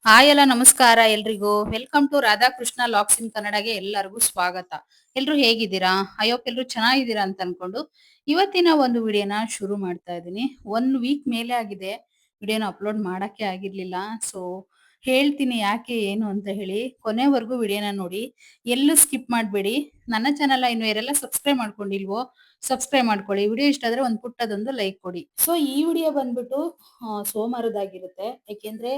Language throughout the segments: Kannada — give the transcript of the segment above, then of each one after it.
ಹಾಯ್ ಎಲ್ಲ ನಮಸ್ಕಾರ ಎಲ್ರಿಗೂ. ವೆಲ್ಕಮ್ ಟು ರಾಧಾಕೃಷ್ಣ ಲಾಕ್ಸ್ ಇನ್ ಕನ್ನಡಗೆ ಎಲ್ಲರಿಗೂ ಸ್ವಾಗತ. ಎಲ್ರು ಹೇಗಿದ್ದೀರಾ? ಐ ಹೋಪ್ ಎಲ್ರು ಚೆನ್ನಾಗಿದ್ದೀರಾ ಅಂತ ಅನ್ಕೊಂಡು ಇವತ್ತಿನ ಒಂದು ವಿಡಿಯೋನ ಶುರು ಮಾಡ್ತಾ ಇದ್ದೀನಿ. 1 ವೀಕ್ ಮೇಲೆ ಆಗಿದೆ ವಿಡಿಯೋನ ಅಪ್ಲೋಡ್ ಮಾಡಕ್ಕೆ ಆಗಿರ್ಲಿಲ್ಲ. ಸೊ ಹೇಳ್ತೀನಿ ಯಾಕೆ ಏನು ಅಂತ ಹೇಳಿ. ಕೊನೆವರೆಗೂ ವಿಡಿಯೋನ ನೋಡಿ. ಎಲ್ಲೂ ಸ್ಕಿಪ್ ಮಾಡಬೇಡಿ. ನನ್ನ ಚಾನೆಲ್‌ನ ಇನ್ನು ಯಾರೆಲ್ಲ ಸಬ್ಸ್ಕ್ರೈಬ್ ಮಾಡ್ಕೊಂಡಿಲ್ವೋ ಸಬ್ಸ್ಕ್ರೈಬ್ ಮಾಡ್ಕೊಳ್ಳಿ. ವಿಡಿಯೋ ಇಷ್ಟ ಆದ್ರೆ ಒಂದು ಪುಟ್ಟದೊಂದು ಲೈಕ್ ಕೊಡಿ. ಸೊ ಈ ವಿಡಿಯೋ ಬಂದ್ಬಿಟ್ಟು ಸೋಮವಾರದಾಗಿರುತ್ತೆ. ಯಾಕೆಂದ್ರೆ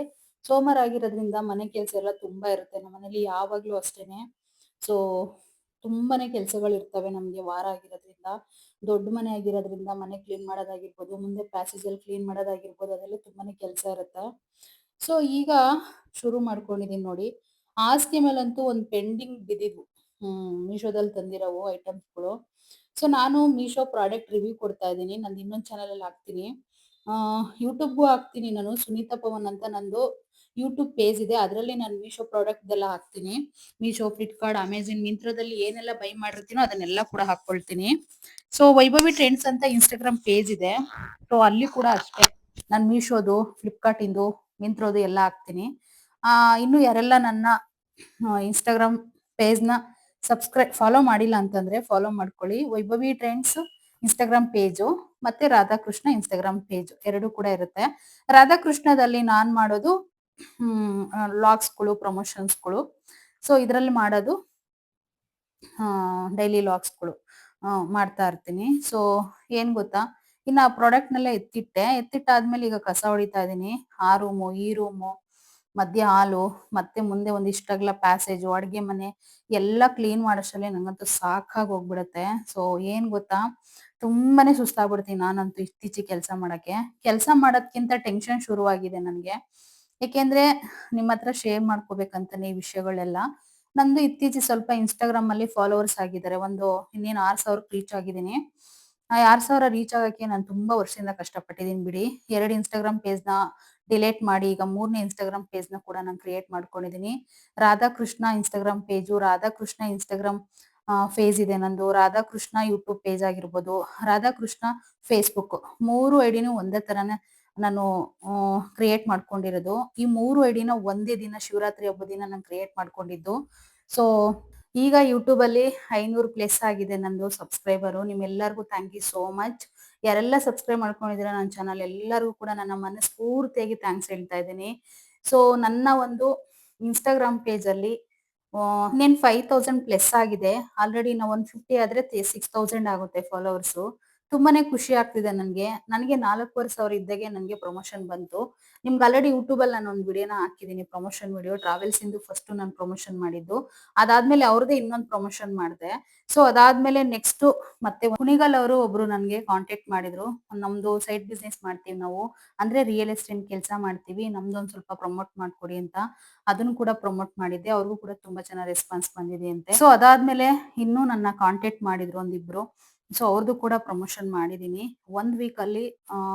ಸೋಮವಾರ ಆಗಿರೋದ್ರಿಂದ ಮನೆ ಕೆಲಸ ಎಲ್ಲ ತುಂಬಾ ಇರುತ್ತೆ. ನಮ್ಮನೇಲಿ ಯಾವಾಗ್ಲೂ ಅಷ್ಟೇನೆ. ಸೊ ತುಂಬಾನೇ ಕೆಲಸಗಳಿರ್ತವೆ ನಮ್ಗೆ ವಾರ ಆಗಿರೋದ್ರಿಂದ. ದೊಡ್ಡ ಮನೆ ಆಗಿರೋದ್ರಿಂದ ಮನೆ ಕ್ಲೀನ್ ಮಾಡೋದಾಗಿರ್ಬೋದು, ಮುಂದೆ ಪ್ಯಾಸೇಜ್ ಅಲ್ಲಿ ಕ್ಲೀನ್ ಮಾಡೋದಾಗಿರ್ಬೋದು, ಅದೆಲ್ಲ ತುಂಬಾನೇ ಕೆಲಸ ಇರುತ್ತೆ. ಸೊ ಈಗ ಶುರು ಮಾಡ್ಕೊಂಡಿದೀನಿ ನೋಡಿ. ಹಾಸಿಗೆ ಮೇಲಂತೂ ಒಂದು ಪೆಂಡಿಂಗ್ ಬಿದ್ದಿದ್ವು. ಮೀಶೋದಲ್ಲಿ ತಂದಿರೋವು ಐಟಮ್ಸ್‌ಗಳು. ಸೊ ನಾನು ಮೀಶೋ ಪ್ರಾಡಕ್ಟ್ ರಿವ್ಯೂ ಕೊಡ್ತಾ ಇದ್ದೀನಿ. ನಂದು ಇನ್ನೊಂದು ಚಾನಲ್ ಅಲ್ಲಿ ಹಾಕ್ತೀನಿ. ಯೂಟ್ಯೂಬ್‌ಗೂ ಹಾಕ್ತೀನಿ ನಾನು. ಸುನೀತಾ ಪವನ್ ಅಂತ ನಂದು ಯೂಟ್ಯೂಬ್ ಪೇಜ್ ಇದೆ. ಅದರಲ್ಲಿ ನಾನು ಮೀಶೋ ಪ್ರಾಡಕ್ಟ್‌ದೆಲ್ಲ ಹಾಕ್ತೀನಿ. ಮೀಶೋ, ಫ್ಲಿಪ್‌ಕಾರ್ಟ್, ಅಮೆಜಾನ್, ಮಿಂತ್ರದಲ್ಲಿ ಏನೆಲ್ಲ ಬೈ ಮಾಡಿರ್ತೀನೋ ಅದನ್ನೆಲ್ಲ ಕೂಡ ಹಾಕ್ಕೊಳ್ತೀನಿ. ಸೊ ವೈಭವಿ ಟ್ರೆಂಡ್ಸ್ ಅಂತ ಇನ್‌ಸ್ಟಾಗ್ರಾಮ್ ಪೇಜ್ ಇದೆ. ಸೊ ಅಲ್ಲಿ ಕೂಡ ಅಷ್ಟೇ. ನಾನು ಮೀಶೋದು, ಫ್ಲಿಪ್‌ಕಾರ್ಟಿಂದು, ಮಿಂತ್ರೋದು ಎಲ್ಲ ಹಾಕ್ತೀನಿ. ಇನ್ನು ಯಾರೆಲ್ಲ ನನ್ನ ಇನ್‌ಸ್ಟಾಗ್ರಾಮ್ ಪೇಜ್‌ನ ಫಾಲೋ ಮಾಡಿಲ್ಲ ಅಂತಂದ್ರೆ ಫಾಲೋ ಮಾಡ್ಕೊಳ್ಳಿ. ವೈಭವಿ ಟ್ರೆಂಡ್ಸ್ ಇನ್‌ಸ್ಟಾಗ್ರಾಮ್ ಪೇಜು ಮತ್ತೆ ರಾಧಾಕೃಷ್ಣ ಇನ್‌ಸ್ಟಾಗ್ರಾಮ್ ಪೇಜ್ 2 ಕೂಡ ಇರುತ್ತೆ. ರಾಧಾಕೃಷ್ಣದಲ್ಲಿ ನಾನ್ ಮಾಡೋದು ಲಾಗ್ಸ್‌ಗಳು, ಪ್ರಮೋಷನ್ಸ್‌ಗಳು. ಸೊ ಇದ್ರಲ್ಲಿ ಮಾಡೋದು ಡೈಲಿ ಲಾಗ್ಸ್‌ಗಳು ಮಾಡ್ತಾ ಇರ್ತೀನಿ. ಸೊ ಏನ್ ಗೊತ್ತಾ, ಇನ್ನ ಆ ಪ್ರಾಡಕ್ಟ್‌ನೆಲ್ಲ ಎತ್ತಿಟ್ಟೆ. ಎತ್ತಿಟ್ಟಾದ್ಮೇಲೆ ಈಗ ಕಸ ಹೊಡಿತಾ ಇದೀನಿ. ಆ ರೂಮು, ಈ ರೂಮು, ಮಧ್ಯ ಹಾಲು, ಮತ್ತೆ ಮುಂದೆ ಒಂದಿಷ್ಟು ಅಗಲ ಪ್ಯಾಸೇಜು, ಅಡ್ಗೆ ಮನೆ ಎಲ್ಲ ಕ್ಲೀನ್ ಮಾಡೋಷ್ಟರಲ್ಲೇ ನಂಗಂತೂ ಸಾಕಾಗಿ ಹೋಗ್ಬಿಡತ್ತೆ. ಸೊ ಏನ್ ಗೊತ್ತಾ, ತುಂಬಾನೇ ಸುಸ್ತಾಗ್ಬಿಡ್ತೀನಿ ನಾನಂತೂ ಇತ್ತೀಚಿಗೆ ಕೆಲಸ ಮಾಡಕ್ಕೆ. ಕೆಲಸ ಮಾಡೋದ್ಕಿಂತ ಟೆನ್ಷನ್ ಶುರುವಾಗಿದೆ ನನ್ಗೆ. ಯಾಕೆಂದ್ರೆ ನಿಮ್ ಹತ್ರ ಶೇರ್ ಮಾಡ್ಕೋಬೇಕಂತಾನೆ ಈ ವಿಷಯಗಳೆಲ್ಲ. ನಂದು ಇತ್ತೀಚೆಗೆ ಸ್ವಲ್ಪ ಇನ್‌ಸ್ಟಾಗ್ರಾಮ್ ಅಲ್ಲಿ ಫಾಲೋವರ್ಸ್ ಆಗಿದ್ದಾರೆ. ಇನ್ನೇನು 6,000ಕ್ಕೆ ರೀಚ್ ಆಗಿದ್ದೀನಿ. ಆ 6,000 ರೀಚ್ ಆಗಕ್ಕೆ ನಾನು ತುಂಬಾ ವರ್ಷದಿಂದ ಕಷ್ಟಪಟ್ಟಿದ್ದೀನಿ ಬಿಡಿ. 2 ಇನ್‌ಸ್ಟಾಗ್ರಾಮ್ ಪೇಜ್‌ನ ಡಿಲೀಟ್ ಮಾಡಿ ಈಗ 3ನೇ ಇನ್‌ಸ್ಟಾಗ್ರಾಮ್ ಪೇಜ್‌ನ ಕೂಡ ನಾನು ಕ್ರಿಯೇಟ್ ಮಾಡ್ಕೊಂಡಿದ್ದೀನಿ. Radhakrishna Instagram page, Radhakrishna Instagram face ಇದೆ ನಂದು. ರಾಧಾಕೃಷ್ಣ ಯೂಟ್ಯೂಬ್ ಪೇಜ್ ಆಗಿರ್ಬೋದು, ರಾಧಾಕೃಷ್ಣ ಫೇಸ್‌ಬುಕ್ 3 ಐಡಿನೂ ಒಂದೇ ತರಾನೇ ನಾನು ಕ್ರಿಯೇಟ್ ಮಾಡ್ಕೊಂಡಿರೋದು. ಈ 3 ಐಡಿನ ಒಂದೇ ದಿನ ಶಿವರಾತ್ರಿ ಹಬ್ಬದ ದಿನ ನಾನು ಕ್ರಿಯೇಟ್ ಮಾಡ್ಕೊಂಡಿದ್ದು. ಸೊ ಈಗ ಯೂಟ್ಯೂಬ್ ಅಲ್ಲಿ 500 ಪ್ಲಸ್ ಆಗಿದೆ ನಂದು ಸಬ್ಸ್ಕ್ರೈಬರು. ನಿಮ್ಮೆಲ್ಲರಿಗೂ ಥ್ಯಾಂಕ್ ಯು ಸೋ ಮಚ್. ಯಾರೆಲ್ಲ ಸಬ್ಸ್ಕ್ರೈಬ್ ಮಾಡ್ಕೊಂಡಿದ್ದೀರಾ ನನ್ನ ಚಾನಲ್ ಎಲ್ಲರಿಗೂ ಕೂಡ ನನ್ನ ಮನಸ್ಫೂರ್ತಿಯಾಗಿ ಥ್ಯಾಂಕ್ಸ್ ಹೇಳ್ತಾ ಇದ್ದೀನಿ. ಸೊ ನನ್ನ ಒಂದು ಇನ್‌ಸ್ಟಾಗ್ರಾಮ್ ಪೇಜ್ ಅಲ್ಲಿ ಇನ್ನೇನ್ 5,000 ಪ್ಲಸ್ ಆಗಿದೆ. ಆಲ್ರೆಡಿ ಇನ್ನ 150 ಆದ್ರೆ 6,000 ಆಗುತ್ತೆ ಫಾಲೋವರ್ಸು. ತುಂಬಾನೇ ಖುಷಿ ಆಗ್ತಿದೆ ನನ್ಗೆ. ನನಗೆ 4,500 ಇದ್ದಾಗೆ ನನಗೆ ಪ್ರಮೋಷನ್ ಬಂತು. ನಿಮ್ಗೆ ಆಲ್ರೆಡಿ ಯೂಟ್ಯೂಬಲ್ಲಿ ನಾನು ಒಂದು ವಿಡಿಯೋನ ಹಾಕಿದ್ದೀನಿ, ಪ್ರಮೋಷನ್ ವಿಡಿಯೋ. ಟ್ರಾವೆಲ್ಸ್ ಇಂದು ಫಸ್ಟ್ ನಾನು ಪ್ರಮೋಷನ್ ಮಾಡಿದ್ದು. ಅದಾದ್ಮೇಲೆ ಅವ್ರದ್ದೇ ಇನ್ನೊಂದು ಪ್ರಮೋಷನ್ ಮಾಡಿದೆ. ಸೊ ಅದಾದ್ಮೇಲೆ ನೆಕ್ಸ್ಟ್ ಮತ್ತೆ ಕುಣಿಗಲ್ ಅವರು ಒಬ್ರು ನನಗೆ ಕಾಂಟ್ಯಾಕ್ಟ್ ಮಾಡಿದ್ರು. ನಮ್ದು ಸೈಡ್ ಬಿಸ್ನೆಸ್ ಮಾಡ್ತೀವಿ ನಾವು. ಅಂದ್ರೆ ರಿಯಲ್ ಎಸ್ಟೇಟ್ ಕೆಲಸ ಮಾಡ್ತೀವಿ. ನಮ್ದೊಂದು ಸ್ವಲ್ಪ ಪ್ರಮೋಟ್ ಮಾಡ್ಕೊಡಿ ಅಂತ. ಅದನ್ನು ಕೂಡ ಪ್ರಮೋಟ್ ಮಾಡಿದ್ದೆ. ಅವ್ರಿಗೂ ಕೂಡ ತುಂಬಾ ಚೆನ್ನಾಗಿ ರೆಸ್ಪಾನ್ಸ್ ಬಂದಿದೆ ಅಂತೆ. ಸೊ ಅದಾದ್ಮೇಲೆ ಇನ್ನೂ ನನ್ನ ಕಾಂಟ್ಯಾಕ್ಟ್ ಮಾಡಿದ್ರು ಒಂದಿಬ್ರು. ಸೊ ಅವ್ರದ್ದು ಕೂಡ ಪ್ರಮೋಷನ್ ಮಾಡಿದೀನಿ. 1 ವೀಕ್ ಅಲ್ಲಿ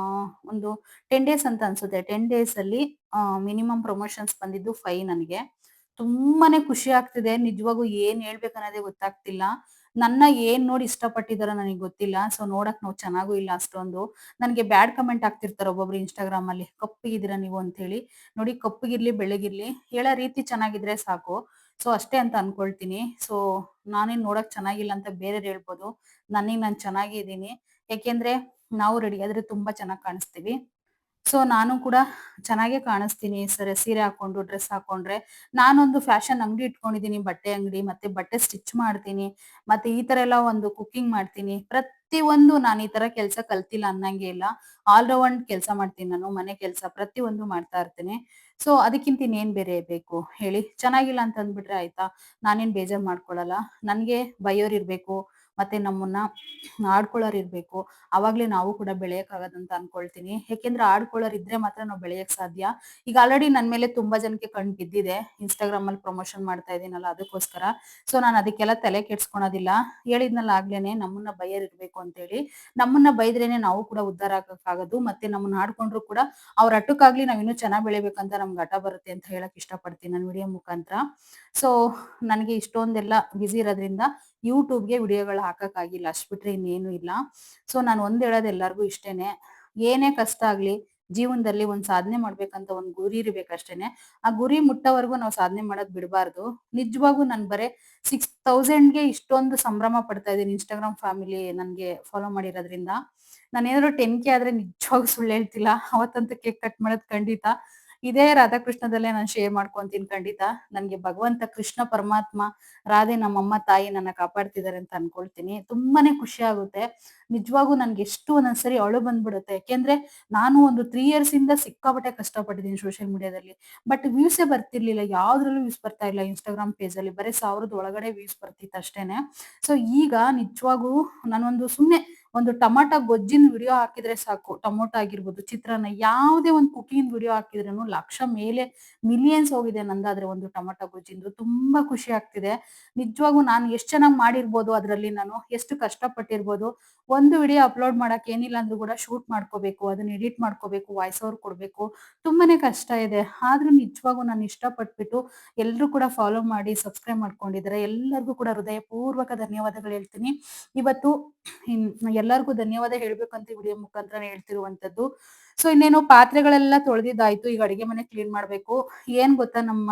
ಒಂದು 10 ಡೇಸ್ ಅಂತ ಅನ್ಸುತ್ತೆ. 10 ಡೇಸ್ ಅಲ್ಲಿ ಮಿನಿಮಮ್ ಪ್ರಮೋಷನ್ಸ್ ಬಂದಿದ್ದು 5 ನನಗೆ. ತುಂಬಾನೇ ಖುಷಿ ಆಗ್ತಿದೆ. ನಿಜವಾಗೂ ಏನ್ ಹೇಳ್ಬೇಕನ್ನೋದೇ ಗೊತ್ತಾಗ್ತಿಲ್ಲ. ನನ್ನ ಏನ್ ನೋಡಿ ಇಷ್ಟಪಟ್ಟಿದಾರೋ ನನಗೆ ಗೊತ್ತಿಲ್ಲ. ಸೊ ನೋಡಕ್ ನಾವು ಚೆನ್ನಾಗೂ ಇಲ್ಲ ಅಷ್ಟೊಂದು. ನನ್ಗೆ ಬ್ಯಾಡ್ ಕಮೆಂಟ್ ಹಾಕ್ತಿರ್ತಾರೆ ಒಬ್ಬೊಬ್ರು ಇನ್‌ಸ್ಟಾಗ್ರಾಮ್ ಅಲ್ಲಿ. ಕಪ್ಪಗಿದ್ದೀರಾ ನೀವು ಅಂತ ಹೇಳಿ. ನೋಡಿ ಕಪ್ಪಗಿರ್ಲಿ, ಬೆಳ್ಳಗಿರ್ಲಿ ಹೇಳೋ ರೀತಿ ಚೆನ್ನಾಗಿದ್ರೆ ಸಾಕು. ಸೊ ಅಷ್ಟೇ ಅಂತ ಅನ್ಕೊಳ್ತೀನಿ. ಸೊ ನಾನೇನ್ ನೋಡಕ್ ಚೆನ್ನಾಗಿಲ್ಲ ಅಂತ ಬೇರೆಯವ್ರು ಹೇಳ್ಬೋದು. ನನಗ್ ನಾನ್ ಚೆನ್ನಾಗೇ ಇದೀನಿ. ಯಾಕೆಂದ್ರೆ ನಾವು ರೆಡಿ ಆದ್ರೆ ತುಂಬಾ ಚೆನ್ನಾಗ್ ಕಾಣಿಸ್ತೀವಿ. ಸೊ ನಾನು ಕೂಡ ಚೆನ್ನಾಗೇ ಕಾಣಿಸ್ತೀನಿ. ಸೀರೆ ಹಾಕೊಂಡು, ಡ್ರೆಸ್ ಹಾಕೊಂಡ್ರೆ. ನಾನೊಂದು ಫ್ಯಾಷನ್ ಅಂಗಡಿ ಇಟ್ಕೊಂಡಿದ್ದೀನಿ, ಬಟ್ಟೆ ಅಂಗಡಿ. ಮತ್ತೆ ಬಟ್ಟೆ ಸ್ಟಿಚ್ ಮಾಡ್ತೀನಿ. ಮತ್ತೆ ಈ ತರ ಎಲ್ಲ ಒಂದು ಕುಕಿಂಗ್ ಮಾಡ್ತೀನಿ. ಪ್ರತಿಯೊಂದು ನಾನು ಈ ತರ ಕೆಲಸ ಕಲ್ತಿಲ್ಲ ಅನ್ನಂಗೆ ಇಲ್ಲ. ಆಲ್ ರೌಂಡ್ ಕೆಲಸ ಮಾಡ್ತೀನಿ ನಾನು. ಮನೆ ಕೆಲಸ ಪ್ರತಿಯೊಂದು ಮಾಡ್ತಾ ಇರ್ತೀನಿ. ಸೊ ಅದಕ್ಕಿಂತ ಇನ್ನೇನ್ ಬೇರೆ ಬೇಕು ಹೇಳಿ? ಚೆನ್ನಾಗಿಲ್ಲ ಅಂತ ಅಂದ್ಬಿಟ್ರೆ ಆಯ್ತಾ? ನಾನೇನ್ ಬೇಜಾರ್ ಮಾಡ್ಕೊಳಲ್ಲ. ನನ್ಗೆ ಬೈಯೋರ್ ಇರ್ಬೇಕು. ಮತ್ತೆ ನಮ್ಮನ್ನ ಆಡ್ಕೊಳ್ಳೋರ್ ಇರ್ಬೇಕು. ಅವಾಗ್ಲೇ ನಾವು ಕೂಡ ಬೆಳೆಯಕ್ಕಾಗೋದಂತ ಅನ್ಕೊಳ್ತೀನಿ. ಯಾಕೆಂದ್ರೆ ಆಡ್ಕೊಳ್ಳೋರ್ ಇದ್ರೆ ಮಾತ್ರ ನಾವು ಬೆಳೆಯಕ್ ಸಾಧ್ಯ. ಈಗ ಆಲ್ರೆಡಿ ನನ್ ಮೇಲೆ ತುಂಬಾ ಜನಕ್ಕೆ ಕಣ್ಣ್ ಬಿದ್ದಿದೆ. ಇನ್‌ಸ್ಟಾಗ್ರಾಮ್ ಅಲ್ಲಿ ಪ್ರಮೋಷನ್ ಮಾಡ್ತಾ ಇದೀನಲ್ಲ ಅದಕ್ಕೋಸ್ಕರ. ಸೊ ನಾನು ಅದಕ್ಕೆಲ್ಲ ತಲೆ ಕೆಡ್ಸ್ಕೊಳೋದಿಲ್ಲ. ಹೇಳಿದ್ನಲ್ಲ ಆಗ್ಲೇನೆ ನಮ್ಮನ್ನ ಬೈಯೋರ್ ಇರ್ಬೇಕು ಅಂತೇಳಿ. ನಮ್ಮನ್ನ ಬೈದ್ರೇನೆ ನಾವು ಕೂಡ ಉದ್ಧಾರ ಆಗಕ್ಕಾಗೋದು. ಮತ್ತೆ ನಮ್ಮನ್ನ ಆಡ್ಕೊಂಡ್ರು ಕೂಡ ಅವ್ರ ಹಠಕ್ಕಾಗ್ಲಿ ನಾವ್ ಇನ್ನೂ ಚೆನ್ನಾಗ್ ಬೆಳಿಬೇಕಂತ ನಮ್ಗ್ ಹಠ ಬರುತ್ತೆ ಅಂತ ಹೇಳಕ್ ಇಷ್ಟಪಡ್ತೀನಿ ನನ್ ವಿಡಿಯೋ ಮುಖಾಂತರ. ಸೊ ನನಗೆ ಇಷ್ಟೊಂದೆಲ್ಲ ಬಿಸಿ ಇರೋದ್ರಿಂದ ಯೂಟ್ಯೂಬ್‌ಗೆ ವಿಡಿಯೋಗಳು ಹಾಕಕ್ಕಾಗಿಲ್ಲ. ಅಷ್ಟ್ ಬಿಟ್ರೆ ಇನ್ನೇನು ಇಲ್ಲ. ಸೊ ನಾನು ಒಂದ್ ಹೇಳೋದು ಎಲ್ಲಾರ್ಗೂ ಇಷ್ಟೇನೆ. ಏನೇ ಕಷ್ಟ ಆಗ್ಲಿ ಜೀವನದಲ್ಲಿ ಒಂದು ಸಾಧನೆ ಮಾಡ್ಬೇಕಂತ ಒಂದು ಗುರಿ ಇರ್ಬೇಕಷ್ಟೇನೆ. ಆ ಗುರಿ ಮುಟ್ಟೋವರೆಗೂ ನಾವು ಸಾಧನೆ ಮಾಡೋದ್ ಬಿಡಬಾರ್ದು. ನಿಜವಾಗೂ ನಾನು ಬರೇ 6000ಗೆ ಇಷ್ಟೊಂದು ಸಂಭ್ರಮ ಪಡ್ತಾ ಇದ್ದೀನಿ ಇನ್‌ಸ್ಟಾಗ್ರಾಮ್ ಫ್ಯಾಮಿಲಿ ನನ್ಗೆ ಫಾಲೋ ಮಾಡಿರೋದ್ರಿಂದ. ನಾನೇನಾದ್ರು 10K ಆದ್ರೆ ನಿಜವಾಗ್ಲೂ ಸುಳ್ಳು ಹೇಳ್ತಿಲ್ಲ. ಅವತ್ತಂತೂ ಕೇಕ್ ಕಟ್ ಮಾಡೋದ್ ಖಂಡಿತ. ಇದೇ ರಾಧಾಕೃಷ್ಣದಲ್ಲೇ ನಾನು ಶೇರ್ ಮಾಡ್ಕೊಂತೀನಿ ಖಂಡಿತ. ನನ್ಗೆ ಭಗವಂತ ಕೃಷ್ಣ ಪರಮಾತ್ಮ, ರಾಧೆ ನಮ್ಮಮ್ಮ ತಾಯಿ ನನ್ನ ಕಾಪಾಡ್ತಿದ್ದಾರೆ ಅಂತ ಅನ್ಕೊಳ್ತೀನಿ. ತುಂಬಾನೇ ಖುಷಿ ಆಗುತ್ತೆ. ನಿಜವಾಗೂ ನನ್ಗೆ ಎಷ್ಟು ಒಂದೊಂದ್ಸರಿ ಅಳು ಬಂದ್ಬಿಡುತ್ತೆ. ಯಾಕೆಂದ್ರೆ ನಾನು ಒಂದು 3 ಇಯರ್ಸ್ ಇಂದ ಸಿಕ್ಕಾಪಟ್ಟೆ ಕಷ್ಟಪಟ್ಟಿದ್ದೀನಿ ಸೋಷಿಯಲ್ ಮೀಡಿಯಾದಲ್ಲಿ. ಬಟ್ ವ್ಯೂಸೇ ಬರ್ತಿರ್ಲಿಲ್ಲ. ಯಾವ್ದ್ರಲ್ಲೂ ವ್ಯೂಸ್ ಬರ್ತಾ ಇಲ್ಲ ಇನ್‌ಸ್ಟಾಗ್ರಾಮ್ ಪೇಜಲ್ಲಿ. ಬರೀ 1000 ಒಳಗಡೆ ವ್ಯೂಸ್ ಬರ್ತಿತ್ತು ಅಷ್ಟೇನೆ. ಸೊ ಈಗ ನಿಜವಾಗೂ ನಾನೊಂದು ಸುಮ್ನೆ ಒಂದು ಟಮಾಟೋ ಗೊಜ್ಜಿನ ವಿಡಿಯೋ ಹಾಕಿದ್ರೆ ಸಾಕು. ಟೊಮೊಟೊ ಆಗಿರ್ಬೋದು, ಚಿತ್ರಾನ್ನ ಯಾವುದೇ ಒಂದು ಕುಕಿಂಗ್ ವಿಡಿಯೋ ಹಾಕಿದ್ರೇನು ಲಕ್ಷ ಮೇಲೆ ಮಿಲಿಯನ್ಸ್ ಹೋಗಿದೆ ನಂದಾದ್ರೆ ಒಂದು ಟೊಮೊಟೊ ಗೊಜ್ಜಿಂದು. ತುಂಬಾ ಖುಷಿ ಆಗ್ತಿದೆ. ನಿಜವಾಗೂ ನಾನು ಎಷ್ಟು ಚೆನ್ನಾಗಿ ಮಾಡಿರ್ಬೋದು ಅದ್ರಲ್ಲಿ ನಾನು, ಎಷ್ಟು ಕಷ್ಟಪಟ್ಟಿರ್ಬೋದು. ಒಂದು ವಿಡಿಯೋ ಅಪ್ಲೋಡ್ ಮಾಡಕ್ ಏನಿಲ್ಲ ಅಂದ್ರೂ ಕೂಡ ಶೂಟ್ ಮಾಡ್ಕೋಬೇಕು, ಅದನ್ನ ಎಡಿಟ್ ಮಾಡ್ಕೋಬೇಕು, ವಾಯ್ಸ್ ಓವರ್ ಕೊಡ್ಬೇಕು. ತುಂಬಾನೇ ಕಷ್ಟ ಇದೆ. ಆದ್ರೂ ನಿಜವಾಗೂ ನಾನು ಇಷ್ಟಪಟ್ಬಿಟ್ಟು ಎಲ್ರೂ ಕೂಡ ಫಾಲೋ ಮಾಡಿ ಸಬ್ಸ್ಕ್ರೈಬ್ ಮಾಡ್ಕೊಂಡಿದ್ದಾರೆ. ಎಲ್ಲರಿಗೂ ಕೂಡ ಹೃದಯಪೂರ್ವಕ ಧನ್ಯವಾದಗಳು ಹೇಳ್ತೀನಿ. ಇವತ್ತು ಎಲ್ಲರಿಗೂ ಧನ್ಯವಾದ ಹೇಳ್ಬೇಕು ಅಂತ ವಿಡಿಯೋ ಮುಖಾಂತರ ಹೇಳ್ತಿರುವಂತದ್ದು. ಸೊ ಇನ್ನೇನು ಪಾತ್ರೆಗಳೆಲ್ಲ ತೊಳೆದಿದ್ದಾಯ್ತು. ಈಗ ಅಡಿಗೆ ಮನೆ ಕ್ಲೀನ್ ಮಾಡ್ಬೇಕು. ಏನ್ ಗೊತ್ತಾ, ನಮ್ಮ